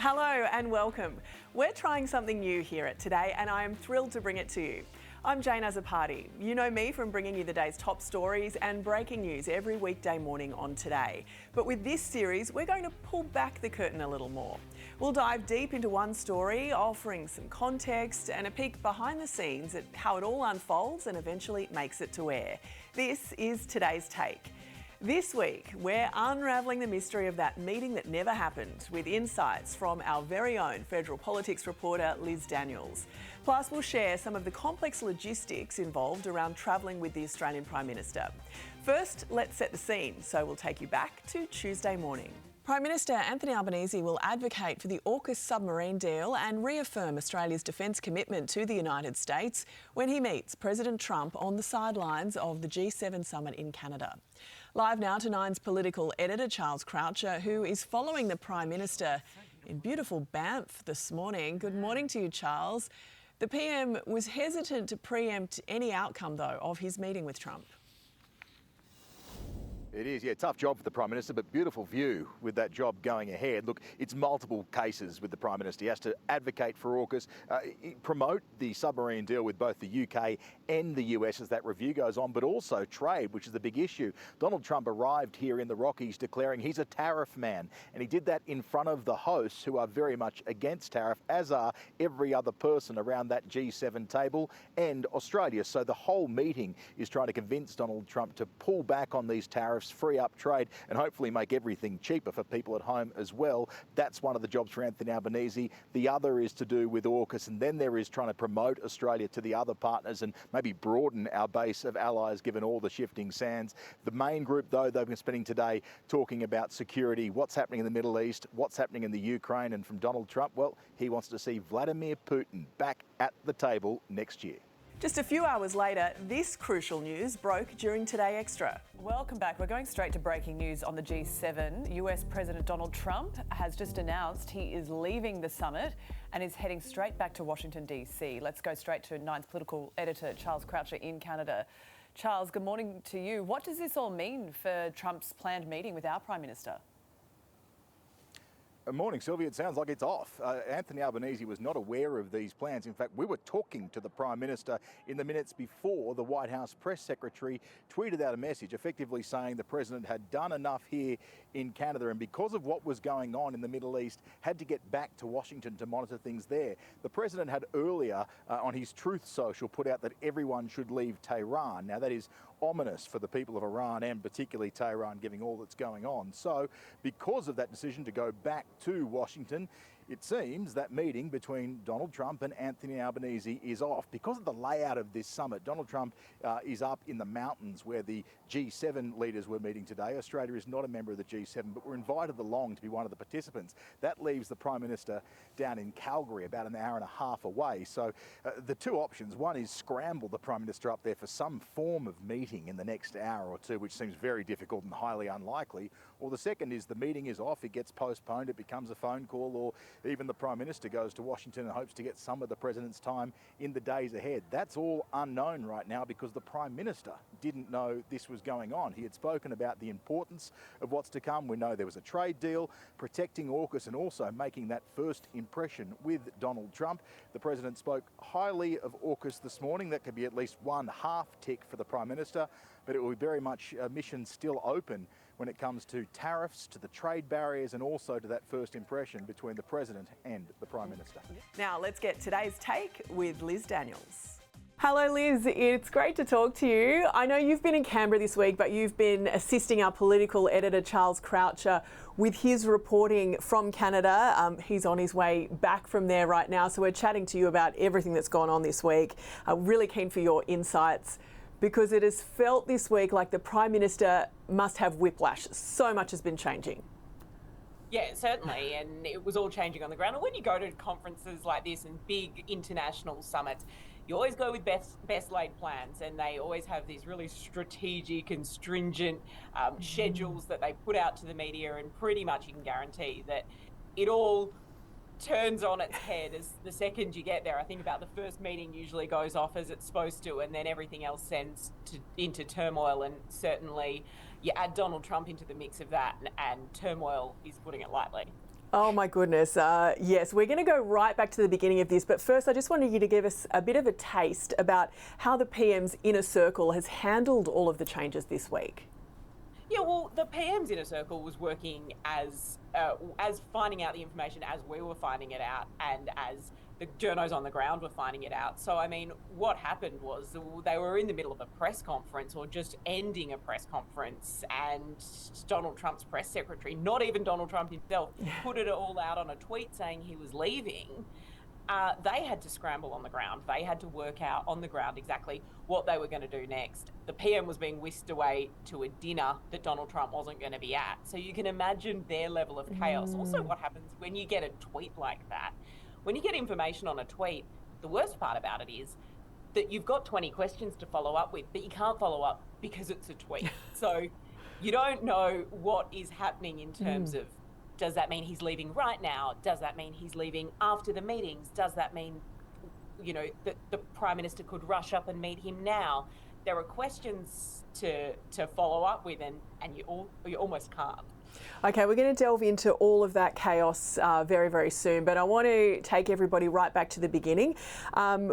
Hello and welcome. We're trying something new here at Today and I am thrilled to bring it to you. I'm Jane Azzopardi. You know me from bringing you the day's top stories and breaking news every weekday morning on Today. But with this series, we're going to pull back the curtain a little more. We'll dive deep into one story, offering some context and a peek behind the scenes at how it all unfolds and eventually makes it to air. This is Today's Take. This week, we're unravelling the mystery of that meeting that never happened with insights from our very own federal politics reporter, Liz Daniels. Plus, we'll share some of the complex logistics involved around travelling with the Australian Prime Minister. First, let's set the scene, so we'll take you back to Tuesday morning. Prime Minister Anthony Albanese will advocate for the AUKUS submarine deal and reaffirm Australia's defence commitment to the United States when he meets President Trump on the sidelines of the G7 summit in Canada. Live now to Nine's political editor, Charles Croucher, who is following the Prime Minister in beautiful Banff this morning. Good morning to you, Charles. The PM was hesitant to preempt any outcome, though, of his meeting with Trump. It is, yeah, tough job for the Prime Minister, but beautiful view with that job going ahead. Look, it's multiple cases with the Prime Minister. He has to advocate for AUKUS, promote the submarine deal with both the UK and the US as that review goes on, but also trade, which is the big issue. Donald Trump arrived here in the Rockies declaring he's a tariff man, and he did that in front of the hosts who are very much against tariff, as are every other person around that G7 table and Australia. So the whole meeting is trying to convince Donald Trump to pull back on these tariffs, free up trade and hopefully make everything cheaper for people at home as well. That's one of the jobs for Anthony Albanese. The other is to do with AUKUS, and then there is trying to promote Australia to the other partners and maybe broaden our base of allies given all the shifting sands. The main group, though, they've been spending today talking about security, what's happening in the Middle East, what's happening in the Ukraine, and from Donald Trump, well, he wants to see Vladimir Putin back at the table next year. Just a few hours later, this crucial news broke during Today Extra. Welcome back. We're going straight to breaking news on the G7. US President Donald Trump has just announced he is leaving the summit and is heading straight back to Washington, D.C. Let's go straight to Nine's political editor, Charles Croucher in Canada. Charles, good morning to you. What does this all mean for Trump's planned meeting with our Prime Minister? Good morning, Sylvia. It sounds like it's off. Anthony Albanese was not aware of these plans. In fact, we were talking to the Prime Minister in the minutes before the White House press secretary tweeted out a message effectively saying the President had done enough here in Canada and because of what was going on in the Middle East, had to get back to Washington to monitor things there. The President had earlier on his Truth Social put out that everyone should leave Tehran. Now, that is ominous for the people of Iran and particularly Tehran, given all that's going on. So because of that decision to go back to Washington, it seems that meeting between Donald Trump and Anthony Albanese is off. Because of the layout of this summit, Donald Trump is up in the mountains where the G7 leaders were meeting today. Australia is not a member of the G7, but we're invited along to be one of the participants. That leaves the Prime Minister down in Calgary, about an hour and a half away. So the two options, one is scramble the Prime Minister up there for some form of meeting in the next hour or two, which seems very difficult and highly unlikely. Or the second is the meeting is off, it gets postponed, it becomes a phone call, or even the Prime Minister goes to Washington and hopes to get some of the President's time in the days ahead. That's all unknown right now because the Prime Minister didn't know this was going on. He had spoken about the importance of what's to come. We know there was a trade deal, protecting AUKUS and also making that first impression with Donald Trump. The President spoke highly of AUKUS this morning. That could be at least one half tick for the Prime Minister, but it will be very much a mission still open when it comes to tariffs, to the trade barriers and also to that first impression between the President and the Prime Minister. Now let's get Today's Take with Liz Daniels. Hello Liz, it's great to talk to you. I know you've been in Canberra this week, but you've been assisting our political editor Charles Croucher with his reporting from Canada. He's on his way back from there right now, so we're chatting to you about everything that's gone on this week. Really keen for your insights, because it has felt this week like the Prime Minister must have whiplash. So much has been changing. Yeah, certainly, and it was all changing on the ground. And when you go to conferences like this and big international summits, you always go with best laid plans, and they always have these really strategic and stringent schedules that they put out to the media, and pretty much you can guarantee that it all turns on its head as the second you get there. I think about the first meeting usually goes off as it's supposed to, and then everything else sends into turmoil, and certainly you add Donald Trump into the mix of that, and turmoil is putting it lightly. Oh my goodness. Yes, we're going to go right back to the beginning of this. But first, I just wanted you to give us a bit of a taste about how the PM's inner circle has handled all of the changes this week. Yeah, well, the PM's inner circle was working as finding out the information as we were finding it out and as the journos on the ground were finding it out. So, I mean, what happened was they were in the middle of a press conference or just ending a press conference, and Donald Trump's press secretary, not even Donald Trump himself, put it all out on a tweet saying he was leaving. They had to scramble on the ground. They had to work out on the ground exactly what they were going to do next. The PM was being whisked away to a dinner that Donald Trump wasn't going to be at. So you can imagine their level of chaos. Also, what happens when you get a tweet like that? When you get information on a tweet, the worst part about it is that you've got 20 questions to follow up with, but you can't follow up because it's a tweet. So you don't know what is happening in terms of, does that mean he's leaving right now? Does that mean he's leaving after the meetings? Does that mean, you know, that the Prime Minister could rush up and meet him now? There are questions to follow up with, and you almost can't. Okay, we're going to delve into all of that chaos very, very soon, but I want to take everybody right back to the beginning.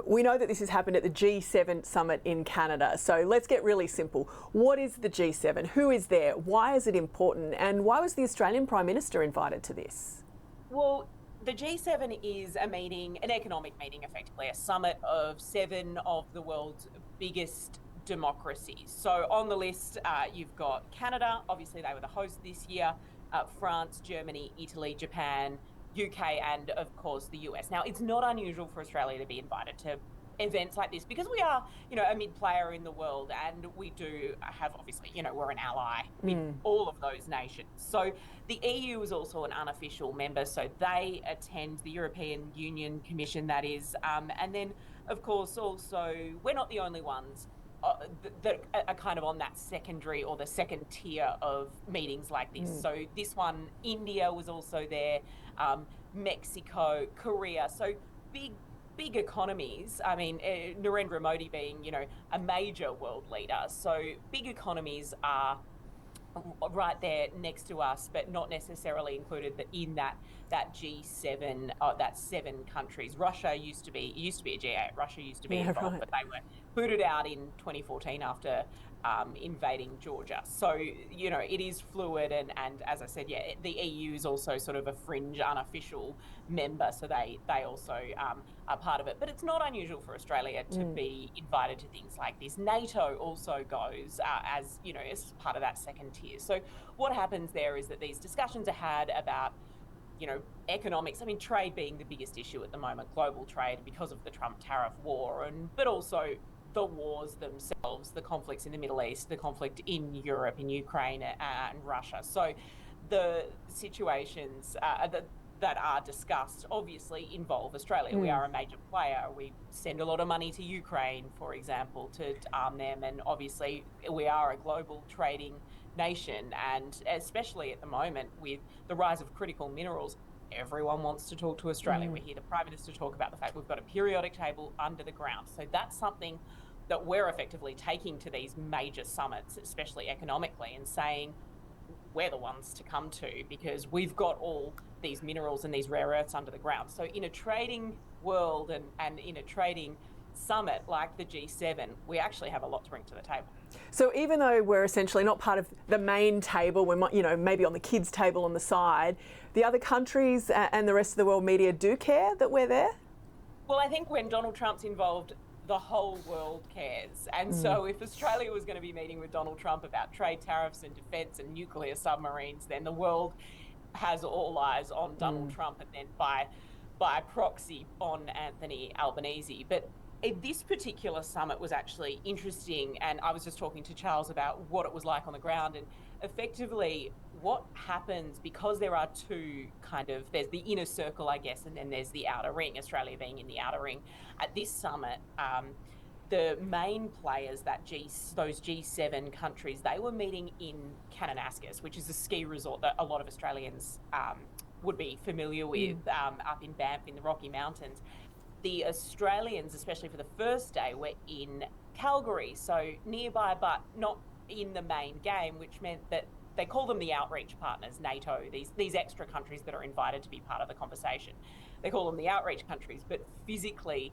We know that this has happened at the G7 summit in Canada, so let's get really simple. What is the G7? Who is there? Why is it important? And why was the Australian Prime Minister invited to this? Well, the G7 is a meeting, an economic meeting, effectively, a summit of 7 of the world's biggest democracies. So on the list, you've got Canada, obviously they were the host this year, France, Germany, Italy, Japan, UK, and of course the US. Now, it's not unusual for Australia to be invited to events like this because we are, you know, a mid player in the world, and we do have, obviously, you know, we're an ally with all of those nations. So the EU is also an unofficial member, so they attend the European Union Commission, that is, and then of course also we're not the only ones that are kind of on that secondary or the second tier of meetings like this. So this one, India was also there, Mexico, Korea. So big economies. I mean, Narendra Modi being, you know, a major world leader. So big economies are right there next to us, but not necessarily included in that G7, that 7 countries. Russia used to be a G8. Russia used to be involved, but they were booted out in 2014 after invading Georgia. So, you know, it is fluid, and as I said, yeah, the EU is also sort of a fringe, unofficial member, so they also are part of it. But it's not unusual for Australia to be invited to things like this. NATO also goes as, you know, as part of that second tier. So what happens there is that these discussions are had about, you know, economics. I mean, trade being the biggest issue at the moment, global trade because of the Trump tariff war, but also the wars themselves, the conflicts in the Middle East, the conflict in Europe, in Ukraine and Russia. So the situations that are discussed obviously involve Australia. We are a major player. We send a lot of money to Ukraine, for example, to arm them. And obviously we are a global trading nation. And especially at the moment with the rise of critical minerals, everyone wants to talk to Australia. We hear the Prime Minister talk about the fact we've got a periodic table under the ground. So that's something that we're effectively taking to these major summits, especially economically, and saying we're the ones to come to because we've got all these minerals and these rare earths under the ground. So in a trading world and in a trading summit like the G7, we actually have a lot to bring to the table. So even though we're essentially not part of the main table, we're, you know, maybe on the kids' table on the side, the other countries and the rest of the world media do care that we're there? Well, I think when Donald Trump's involved, the whole world cares. And so if Australia was going to be meeting with Donald Trump about trade tariffs and defence and nuclear submarines, then the world has all eyes on Donald Trump and then by proxy on Anthony Albanese. But this particular summit was actually interesting, and I was just talking to Charles about what it was like on the ground, and effectively what happens because there are two there's the inner circle, I guess, and then there's the outer ring, Australia being in the outer ring. At this summit, the main players, those G7 countries, they were meeting in Kananaskis, which is a ski resort that a lot of Australians would be familiar with, up in Banff in the Rocky Mountains. The Australians, especially for the first day, were in Calgary, so nearby but not in the main game, which meant that they call them the outreach partners, NATO, these extra countries that are invited to be part of the conversation. They call them the outreach countries, but physically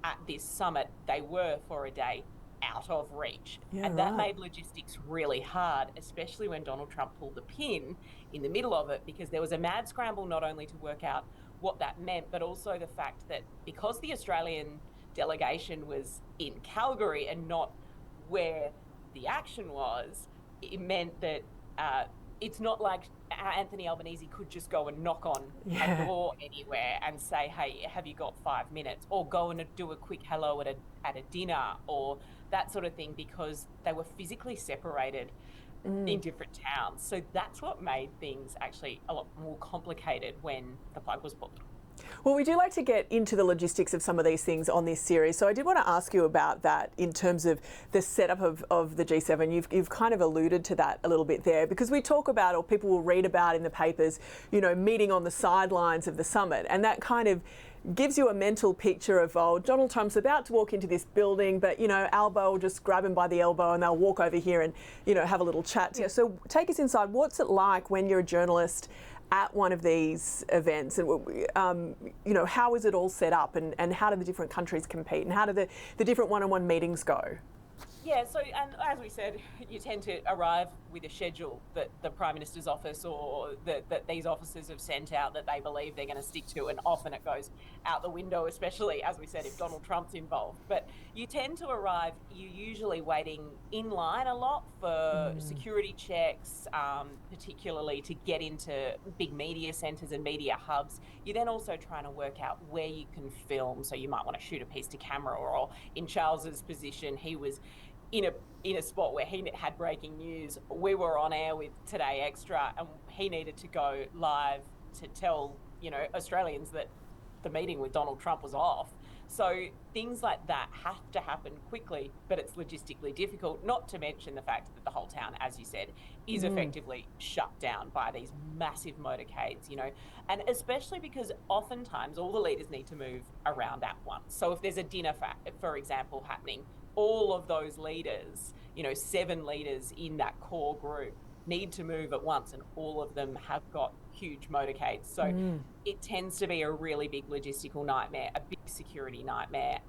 at this summit, they were for a day out of reach. Yeah, and that made logistics really hard, especially when Donald Trump pulled the pin in the middle of it, because there was a mad scramble not only to work out what that meant, but also the fact that because the Australian delegation was in Calgary and not where the action was, it meant that it's not like Anthony Albanese could just go and knock on a door anywhere and say, hey, have you got 5 minutes? Or go and do a quick hello at a dinner or that sort of thing, because they were physically separated in different towns. So that's what made things actually a lot more complicated when the plug was pulled. Well, we do like to get into the logistics of some of these things on this series. So I did want to ask you about that in terms of the setup of the G7. You've kind of alluded to that a little bit there, because we talk about, or people will read about in the papers, you know, meeting on the sidelines of the summit. And that kind of gives you a mental picture of, oh, Donald Trump's about to walk into this building, but, you know, Albo will just grab him by the elbow and they'll walk over here and, you know, have a little chat. So take us inside. What's it like when you're a journalist at one of these events, and you know, how is it all set up, and how do the different countries compete, and how do the different one-on-one meetings go? Yeah, so, and as we said, you tend to arrive with a schedule that the Prime Minister's office or that these officers have sent out that they believe they're going to stick to, and often it goes out the window, especially, as we said, if Donald Trump's involved. But you tend to arrive, you're usually waiting in line a lot for security checks, particularly to get into big media centres and media hubs. You're then also trying to work out where you can film, so you might want to shoot a piece to camera, or in Charles's position, he was in a spot where he had breaking news. We were on air with Today Extra, and he needed to go live to tell, you know, Australians that the meeting with Donald Trump was off. So things like that have to happen quickly, but it's logistically difficult, not to mention the fact that the whole town, as you said, is effectively shut down by these massive motorcades, you know, and especially because oftentimes all the leaders need to move around at once. So if there's a dinner, for example, happening, all of those leaders, you know, 7 leaders in that core group need to move at once, and all of them have got huge motorcades. So it tends to be a really big logistical nightmare, a big security nightmare.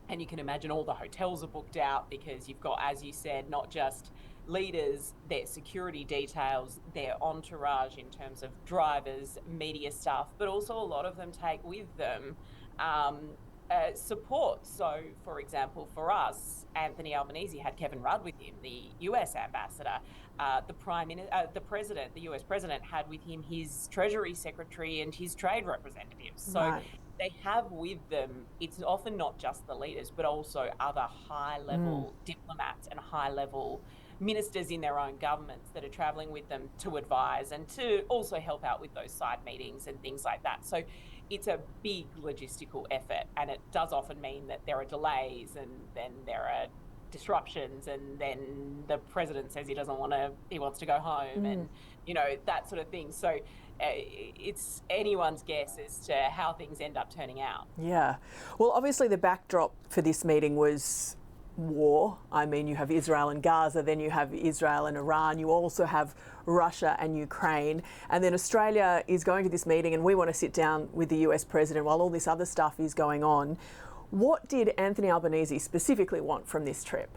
And you can imagine all the hotels are booked out, because you've got, as you said, not just leaders, their security details, their entourage in terms of drivers, media staff, but also a lot of them take with them support. So, for example, for us, Anthony Albanese had Kevin Rudd with him, the US ambassador. The president, the US president, had with him his Treasury Secretary and his trade representatives. So they have with them, it's often not just the leaders, but also other high-level diplomats and high-level ministers in their own governments that are travelling with them to advise and to also help out with those side meetings and things like that. So it's a big logistical effort, and it does often mean that there are delays, and then there are disruptions, and then the president says he wants to go home, and, you know, that sort of thing. So it's anyone's guess as to how things end up turning out. Yeah. Well, obviously the backdrop for this meeting was war. I mean, you have Israel and Gaza, then you have Israel and Iran, you also have Russia and Ukraine, and then Australia is going to this meeting, and we want to sit down with the US president while all this other stuff is going on. What did Anthony Albanese specifically want from this trip?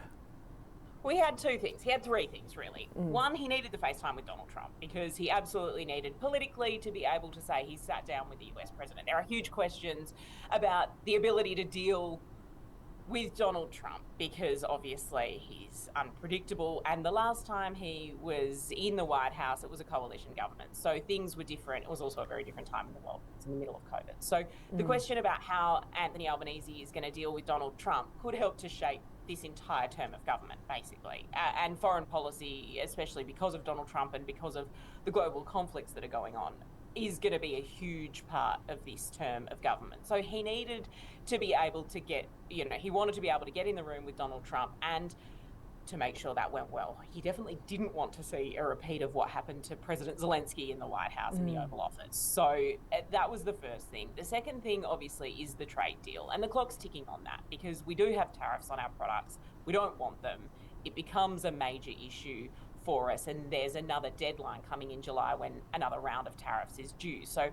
Well, he had 2 things. He had 3 things, really. One, he needed the FaceTime with Donald Trump, because he absolutely needed politically to be able to say he sat down with the US president. There are huge questions about the ability to deal with Donald Trump, because obviously he's unpredictable, and the last time he was in the White House, it was a coalition government, so things were different. It was also a very different time in the world. It's in the middle of COVID. So the question about how Anthony Albanese is going to deal with Donald Trump could help to shape this entire term of government, basically, and foreign policy, especially because of Donald Trump and because of the global conflicts that are going on, is going to be a huge part of this term of government. So he needed to be able to he wanted to be able to get in the room with Donald Trump and to make sure that went well. He definitely didn't want to see a repeat of what happened to President Zelensky in the White House in the Oval Office. So that was the first thing. The second thing, obviously, is the trade deal, and the clock's ticking on that, because we do have tariffs on our products. We don't want them. It becomes a major issue for us, and there's another deadline coming in July when another round of tariffs is due. So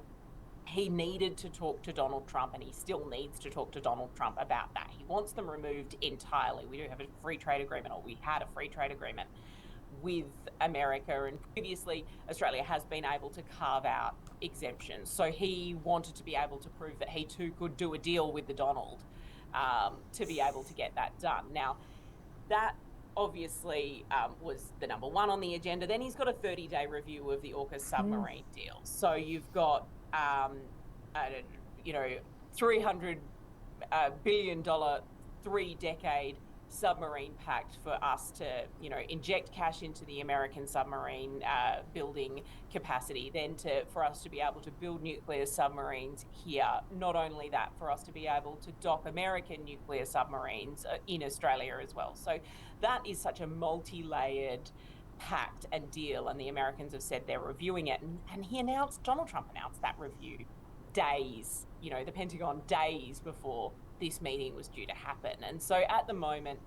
he needed to talk to Donald Trump, and he still needs to talk to Donald Trump about that. He wants them removed entirely. We do have a free trade agreement, or we had a free trade agreement with America, and previously Australia has been able to carve out exemptions. So he wanted to be able to prove that he too could do a deal with the Donald to be able to get that done. Now, that obviously was the number one on the agenda. Then he's got a 30-day review of the AUKUS submarine deal. So you've got, $300 billion, 3-decade submarine pact for us to, inject cash into the American submarine building capacity, then for us to be able to build nuclear submarines here. Not only that, for us to be able to dock American nuclear submarines in Australia as well. So that is such a multi-layered pact and deal, and the Americans have said they're reviewing it. And Donald Trump announced that review days, the Pentagon days before this meeting was due to happen. And so at the moment,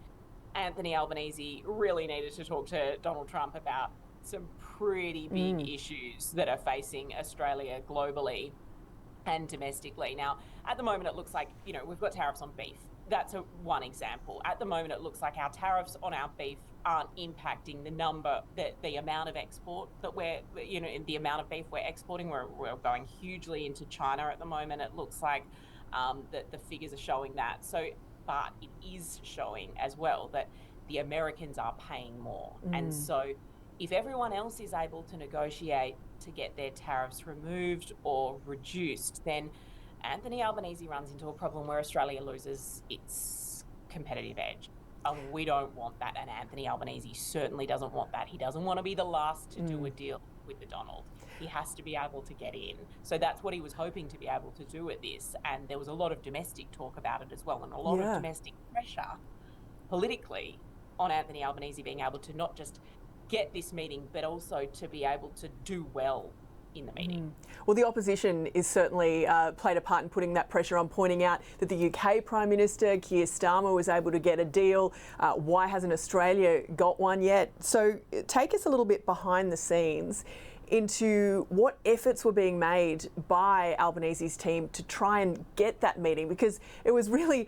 Anthony Albanese really needed to talk to Donald Trump about some pretty big issues that are facing Australia globally and domestically. Now, at the moment, it looks like, we've got tariffs on beef. That's one example. At the moment, it looks like our tariffs on our beef aren't impacting the amount of export that the amount of beef we're exporting. We're going hugely into China at the moment. It looks like that the figures are showing that. But it is showing as well that the Americans are paying more. And so if everyone else is able to negotiate to get their tariffs removed or reduced, then Anthony Albanese runs into a problem where Australia loses its competitive edge. We don't want that, and Anthony Albanese certainly doesn't want that. He doesn't want to be the last to do a deal with the Donald. He has to be able to get in. So that's what he was hoping to be able to do at this. And there was a lot of domestic talk about it as well, and a lot of domestic pressure politically on Anthony Albanese being able to not just get this meeting, but also to be able to do well in the meeting. Well, the opposition is certainly played a part in putting that pressure on, pointing out that the UK Prime Minister, Keir Starmer, was able to get a deal. Why hasn't Australia got one yet? So take us a little bit behind the scenes into what efforts were being made by Albanese's team to try and get that meeting, because it was really,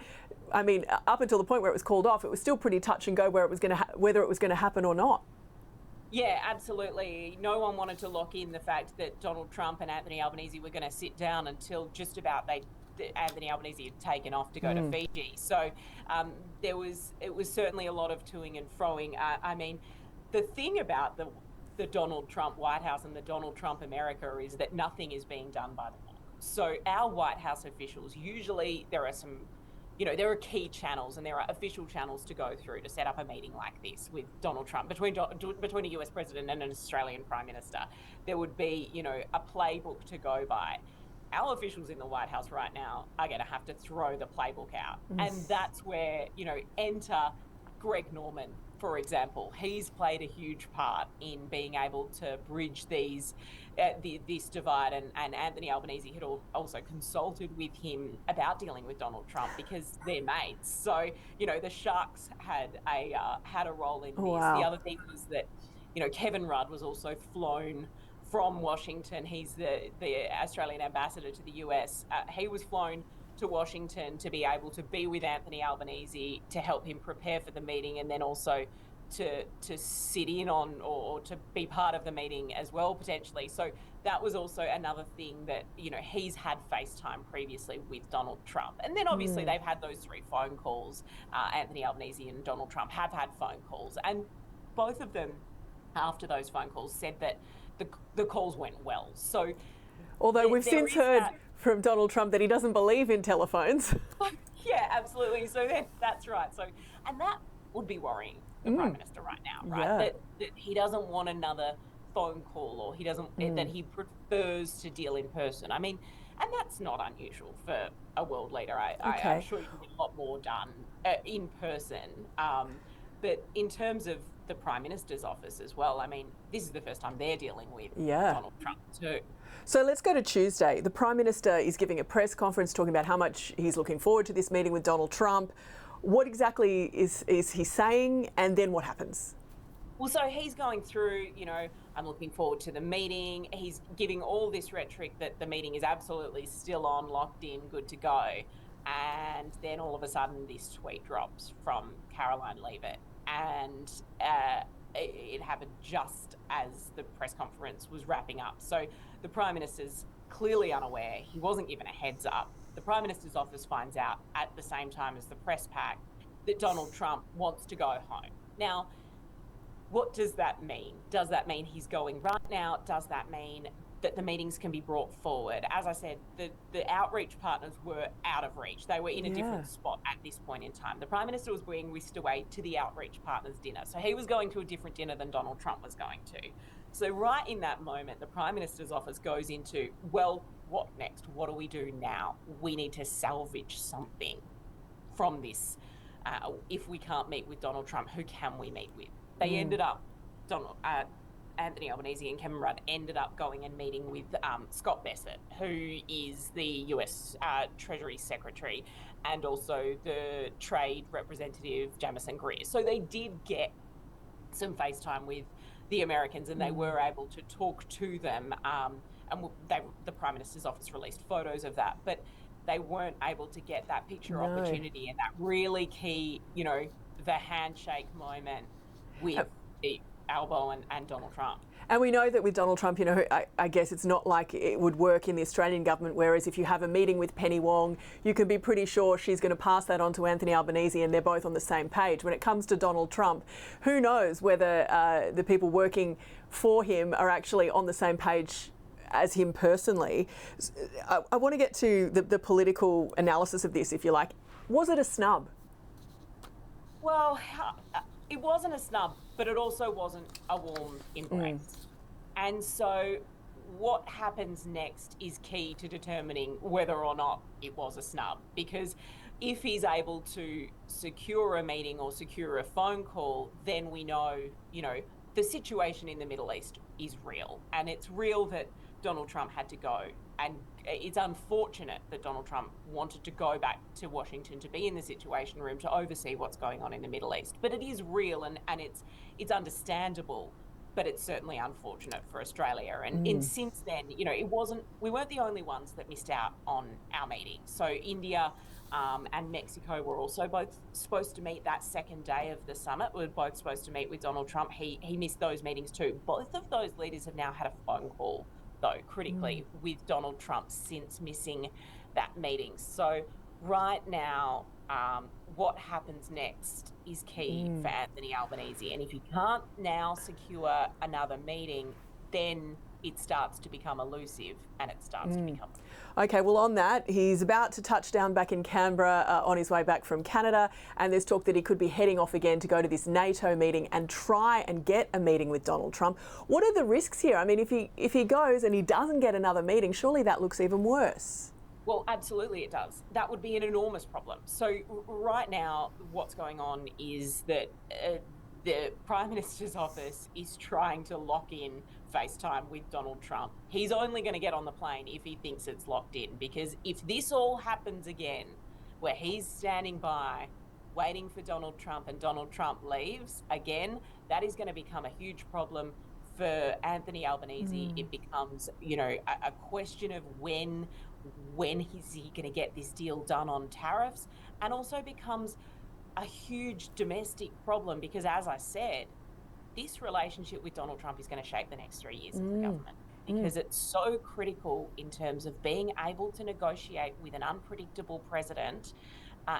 up until the point where it was called off, it was still pretty touch and go whether it was going to happen or not. Yeah, absolutely. No one wanted to lock in the fact that Donald Trump and Anthony Albanese were going to sit down until just about Anthony Albanese had taken off to go to Fiji. So it was certainly a lot of toing and froing. The thing about the Donald Trump White House and the Donald Trump America is that nothing is being done by the book. So our White House officials, usually there are some, there are key channels and there are official channels to go through to set up a meeting like this with Donald Trump, between a US president and an Australian Prime Minister. There would be, a playbook to go by. Our officials in the White House right now are going to have to throw the playbook out. And that's where, enter Greg Norman, for example. He's played a huge part in being able to bridge this divide, and Anthony Albanese had also consulted with him about dealing with Donald Trump because they're mates. So, the Sharks had a role in this. Wow. The other thing was that, Kevin Rudd was also flown from Washington. He's the Australian ambassador to the US. He was flown to Washington to be able to be with Anthony Albanese to help him prepare for the meeting, and then also to sit in on or to be part of the meeting as well, potentially. So that was also another thing that, he's had FaceTime previously with Donald Trump. And then obviously they've had those 3 phone calls. Anthony Albanese and Donald Trump have had phone calls, and both of them after those phone calls said that the calls went well. So although we've since heard from Donald Trump that he doesn't believe in telephones. Yeah, absolutely. So that's right. So, and that would be worrying the Prime Minister right now, right? Yeah. That he doesn't want another phone call, or he doesn't, that he prefers to deal in person. And that's not unusual for a world leader. I'm sure you can get a lot more done in person. But in terms of the Prime Minister's office as well, this is the first time they're dealing with Donald Trump too. So let's go to Tuesday. The Prime Minister is giving a press conference talking about how much he's looking forward to this meeting with Donald Trump. What exactly is he saying, and then what happens? Well, so he's going through, I'm looking forward to the meeting. He's giving all this rhetoric that the meeting is absolutely still on, locked in, good to go. And then all of a sudden this tweet drops from Caroline Leavitt. And it happened just as the press conference was wrapping up. So the Prime Minister's clearly unaware. He wasn't given a heads up. The Prime Minister's office finds out at the same time as the press pack that Donald Trump wants to go home. Now, what does that mean? Does that mean he's going right now? Does that mean that the meetings can be brought forward? As I said, the outreach partners were out of reach. They were in a different spot at this point in time. The Prime Minister was being whisked away to the outreach partners' dinner. So he was going to a different dinner than Donald Trump was going to. So right in that moment, the Prime Minister's office goes into, well, what next? What do we do now? We need to salvage something from this. If we can't meet with Donald Trump, who can we meet with? They ended up, Anthony Albanese and Kevin Rudd ended up going and meeting with Scott Bessent, who is the US Treasury Secretary, and also the Trade Representative Jamieson Greer. So they did get some FaceTime with the Americans, and they were able to talk to them. And the Prime Minister's office released photos of that, but they weren't able to get that picture opportunity and that really key, the handshake moment with Albo and Donald Trump. And we know that with Donald Trump, I guess it's not like it would work in the Australian government, whereas if you have a meeting with Penny Wong, you can be pretty sure she's going to pass that on to Anthony Albanese and they're both on the same page. When it comes to Donald Trump, who knows whether the people working for him are actually on the same page as him personally. I want to get to the political analysis of this, if you like. Was it a snub? Well, it wasn't a snub, but it also wasn't a warm embrace. And so what happens next is key to determining whether or not it was a snub, because if he's able to secure a meeting or secure a phone call, then we know, the situation in the Middle East is real. And it's real that Donald Trump had to go. And it's unfortunate that Donald Trump wanted to go back to Washington to be in the Situation Room to oversee what's going on in the Middle East. But it is real and it's understandable, but it's certainly unfortunate for Australia. And since then, we weren't the only ones that missed out on our meeting. So India and Mexico were also both supposed to meet that second day of the summit. We were both supposed to meet with Donald Trump. He missed those meetings too. Both of those leaders have now had a phone call, though, critically, with Donald Trump since missing that meeting. So right now, what happens next is key for Anthony Albanese. And if he can't now secure another meeting, then it starts to become elusive and it starts to become... Okay, well, on that, he's about to touch down back in Canberra on his way back from Canada, and there's talk that he could be heading off again to go to this NATO meeting and try and get a meeting with Donald Trump. What are the risks here? I mean, if he goes and he doesn't get another meeting, surely that looks even worse. Well, absolutely it does. That would be an enormous problem. So right now, what's going on is that the Prime Minister's office is trying to lock in FaceTime with Donald Trump. He's only going to get on the plane if he thinks it's locked in, because if this all happens again, where he's standing by waiting for Donald Trump and Donald Trump leaves again, that is going to become a huge problem for Anthony Albanese. It becomes, a question of when is he going to get this deal done on tariffs, and also becomes a huge domestic problem because, as I said, this relationship with Donald Trump is going to shape the next 3 years of the government, because it's so critical in terms of being able to negotiate with an unpredictable president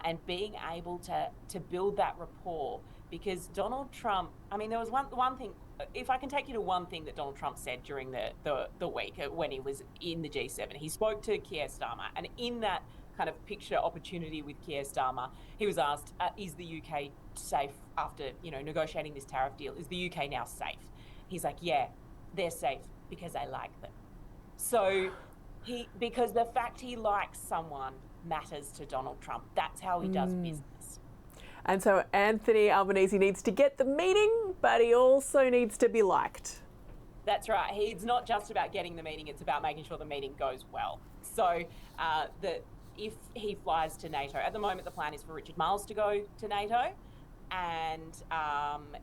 and being able to build that rapport. Because Donald Trump, I mean, there was one thing, if I can take you to one thing that Donald Trump said during the week when he was in the G7, he spoke to Keir Starmer, and in that kind of picture opportunity with Keir Starmer, he was asked, is the UK safe after, negotiating this tariff deal? Is the UK now safe? He's like, yeah, they're safe because I like them. So because the fact he likes someone matters to Donald Trump. That's how he does business. And so Anthony Albanese needs to get the meeting, but he also needs to be liked. That's right. It's not just about getting the meeting, it's about making sure the meeting goes well. So if he flies to NATO, at the moment the plan is for Richard Marles to go to NATO, And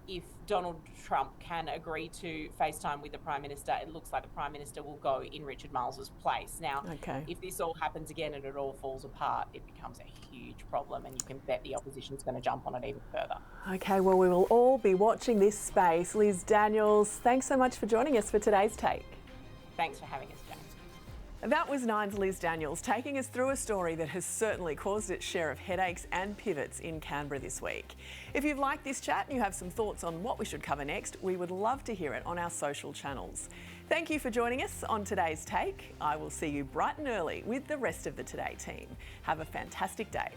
if Donald Trump can agree to FaceTime with the Prime Minister, it looks like the Prime Minister will go in Richard Marles's place. Now, if this all happens again and it all falls apart, it becomes a huge problem, and you can bet the opposition's going to jump on it even further. Okay, well, we will all be watching this space. Liz Daniels, thanks so much for joining us for today's Take. Thanks for having us, Jane. That was Nine's Liz Daniels taking us through a story that has certainly caused its share of headaches and pivots in Canberra this week. If you've liked this chat and you have some thoughts on what we should cover next, we would love to hear it on our social channels. Thank you for joining us on today's Take. I will see you bright and early with the rest of the Today team. Have a fantastic day.